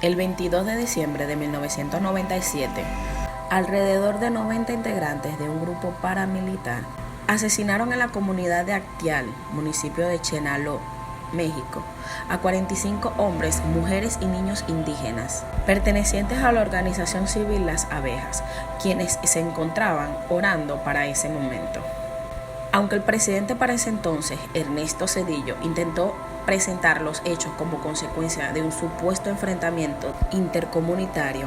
El 22 de diciembre de 1997, alrededor de 90 integrantes de un grupo paramilitar asesinaron en la comunidad de Actial, municipio de Chenaló, México, a 45 hombres, mujeres y niños indígenas, pertenecientes a la organización civil Las Abejas, quienes se encontraban orando para ese momento. Aunque el presidente para ese entonces, Ernesto Zedillo, intentó presentar los hechos como consecuencia de un supuesto enfrentamiento intercomunitario,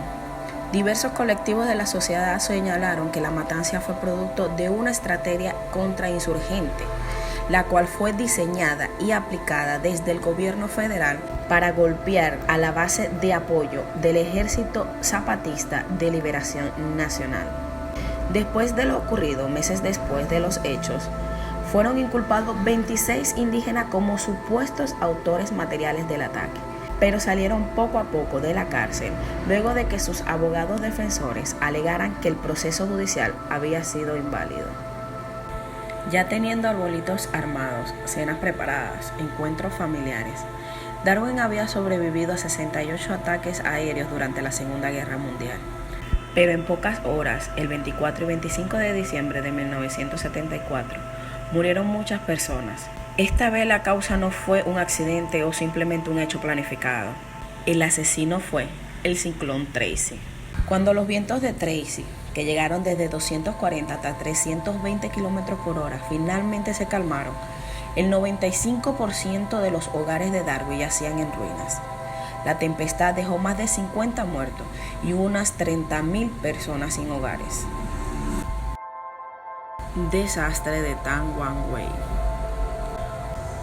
diversos colectivos de la sociedad señalaron que la matanza fue producto de una estrategia contrainsurgente, la cual fue diseñada y aplicada desde el gobierno federal para golpear a la base de apoyo del Ejército Zapatista de Liberación Nacional. Después de lo ocurrido, meses después de los hechos, fueron inculpados 26 indígenas como supuestos autores materiales del ataque, pero salieron poco a poco de la cárcel luego de que sus abogados defensores alegaran que el proceso judicial había sido inválido. Ya teniendo arbolitos armados, cenas preparadas, encuentros familiares, Darwin había sobrevivido a 68 ataques aéreos durante la Segunda Guerra Mundial. Pero en pocas horas, el 24 y 25 de diciembre de 1974, murieron muchas personas. Esta vez la causa no fue un accidente o simplemente un hecho planificado. El asesino fue el ciclón Tracy. Cuando los vientos de Tracy, que llegaron desde 240 hasta 320 km por hora, finalmente se calmaron, el 95% de los hogares de Darwin yacían en ruinas. La tempestad dejó más de 50 muertos y unas 30,000 personas sin hogares. Desastre de Tan Wan Wei.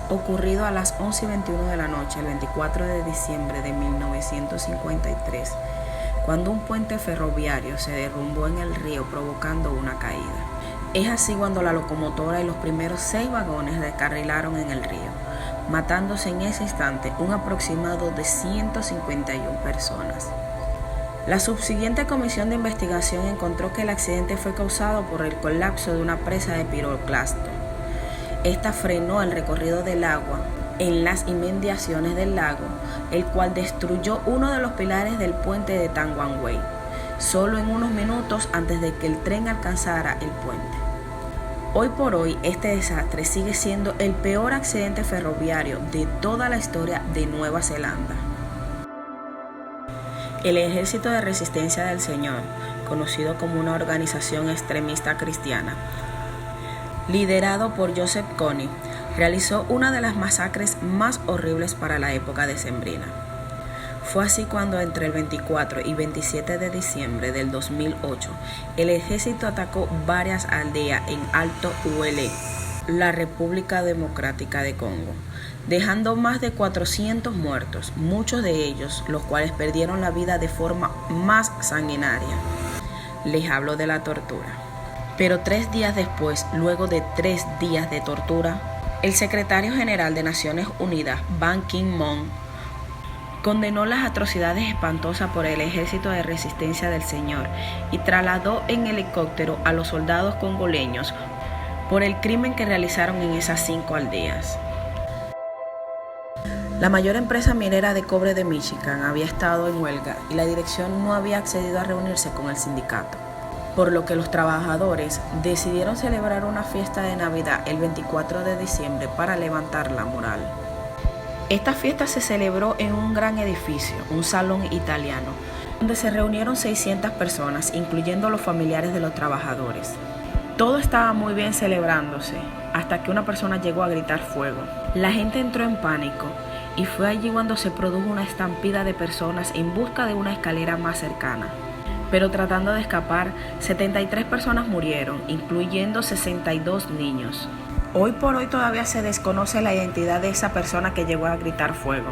Ocurrido a las 11:21 de la noche, el 24 de diciembre de 1953, cuando un puente ferroviario se derrumbó en el río provocando una caída. Es así cuando la locomotora y los primeros 6 vagones descarrilaron en el río, matándose en ese instante un aproximado de 151 personas. La subsiguiente comisión de investigación encontró que el accidente fue causado por el colapso de una presa de piroclasto. Esta frenó el recorrido del agua en las inmediaciones del lago, el cual destruyó uno de los pilares del puente de Tan Wan Wei, solo en unos minutos antes de que el tren alcanzara el puente. Hoy por hoy, este desastre sigue siendo el peor accidente ferroviario de toda la historia de Nueva Zelanda. El Ejército de Resistencia del Señor, conocido como una organización extremista cristiana, liderado por Joseph Kony, realizó una de las masacres más horribles para la época decembrina. Fue así cuando entre el 24 y 27 de diciembre del 2008, el ejército atacó varias aldeas en Alto Uele, la República Democrática de Congo, dejando más de 400 muertos, muchos de ellos los cuales perdieron la vida de forma más sanguinaria. Les hablo de la tortura. Pero 3 días después, luego de 3 días de tortura, el secretario general de Naciones Unidas, Ban Ki-moon, condenó las atrocidades espantosas por el Ejército de Resistencia del Señor y trasladó en helicóptero a los soldados congoleños por el crimen que realizaron en esas 5 aldeas. La mayor empresa minera de cobre de Michigan había estado en huelga y la dirección no había accedido a reunirse con el sindicato, por lo que los trabajadores decidieron celebrar una fiesta de Navidad el 24 de diciembre para levantar la moral. Esta fiesta se celebró en un gran edificio, un salón italiano, donde se reunieron 600 personas, incluyendo los familiares de los trabajadores. Todo estaba muy bien celebrándose, hasta que una persona llegó a gritar fuego. La gente entró en pánico y fue allí cuando se produjo una estampida de personas en busca de una escalera más cercana. Pero tratando de escapar, 73 personas murieron, incluyendo 62 niños. Hoy por hoy todavía se desconoce la identidad de esa persona que llegó a gritar fuego,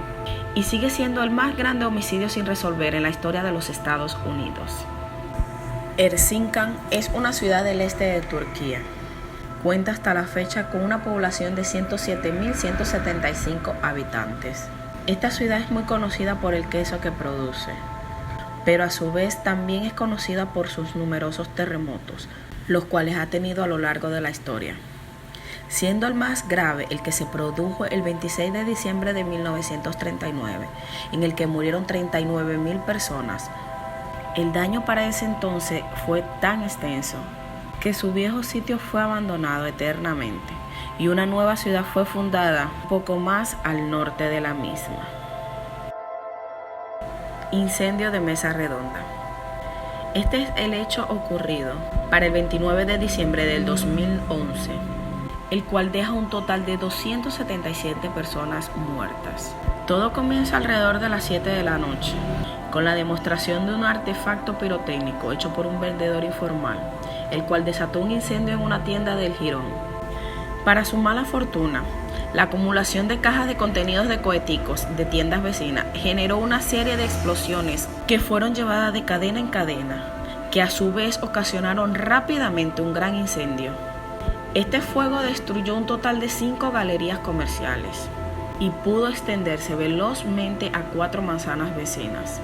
y sigue siendo el más grande homicidio sin resolver en la historia de los Estados Unidos. Erzincan es una ciudad del este de Turquía. Cuenta hasta la fecha con una población de 107.175 habitantes. Esta ciudad es muy conocida por el queso que produce, pero a su vez también es conocida por sus numerosos terremotos, los cuales ha tenido a lo largo de la historia. siendo el más grave el que se produjo el 26 de diciembre de 1939, en el que murieron 39.000 personas. El daño para ese entonces fue tan extenso que su viejo sitio fue abandonado eternamente y una nueva ciudad fue fundada poco más al norte de la misma. Incendio de Mesa Redonda. Este es el hecho ocurrido para el 29 de diciembre del 2011, el cual deja un total de 277 personas muertas. Todo comienza alrededor de las 7 de la noche, con la demostración de un artefacto pirotécnico hecho por un vendedor informal, el cual desató un incendio en una tienda del Jirón. Para su mala fortuna, la acumulación de cajas de contenidos de coheticos de tiendas vecinas generó una serie de explosiones que fueron llevadas de cadena en cadena, que a su vez ocasionaron rápidamente un gran incendio. Este fuego destruyó un total de 5 galerías comerciales y pudo extenderse velozmente a 4 manzanas vecinas,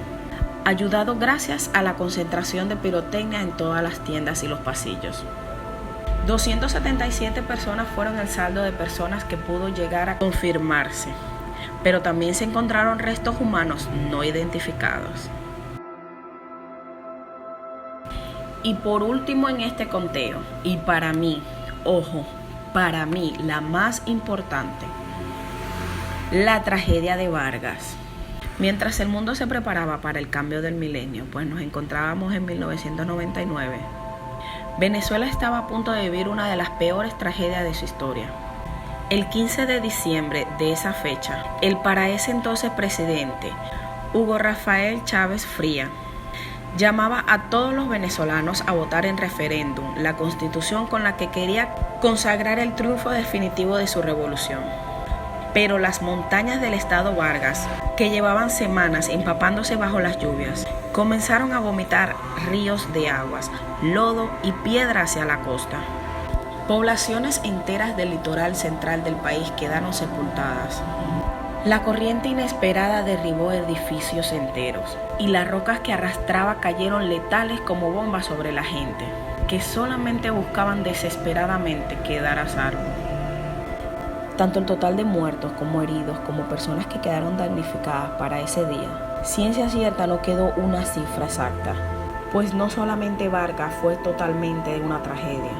ayudado gracias a la concentración de pirotecnia en todas las tiendas y los pasillos. 277 personas fueron el saldo de personas que pudo llegar a confirmarse, pero también se encontraron restos humanos no identificados. Y por último en este conteo, y para mí, para mí la más importante, la tragedia de Vargas. Mientras el mundo se preparaba para el cambio del milenio, pues nos encontrábamos en 1999, Venezuela estaba a punto de vivir una de las peores tragedias de su historia. El 15 de diciembre de esa fecha, el para ese entonces presidente, Hugo Rafael Chávez Fría, llamaba a todos los venezolanos a votar en referéndum la constitución con la que quería consagrar el triunfo definitivo de su revolución. Pero las montañas del estado Vargas, que llevaban semanas empapándose bajo las lluvias, comenzaron a vomitar ríos de aguas, lodo y piedra hacia la costa. Poblaciones enteras del litoral central del país quedaron sepultadas. La corriente inesperada derribó edificios enteros y las rocas que arrastraba cayeron letales como bombas sobre la gente, que solamente buscaban desesperadamente quedar a salvo. Tanto el total de muertos como heridos, como personas que quedaron damnificadas para ese día, ciencia cierta no quedó una cifra exacta, pues no solamente Vargas fue totalmente una tragedia,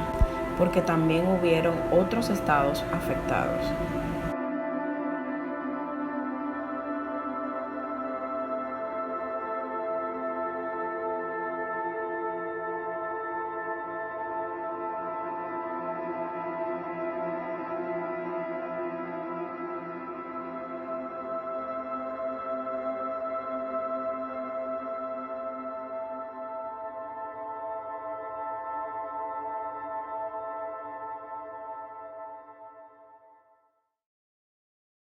porque también hubieron otros estados afectados.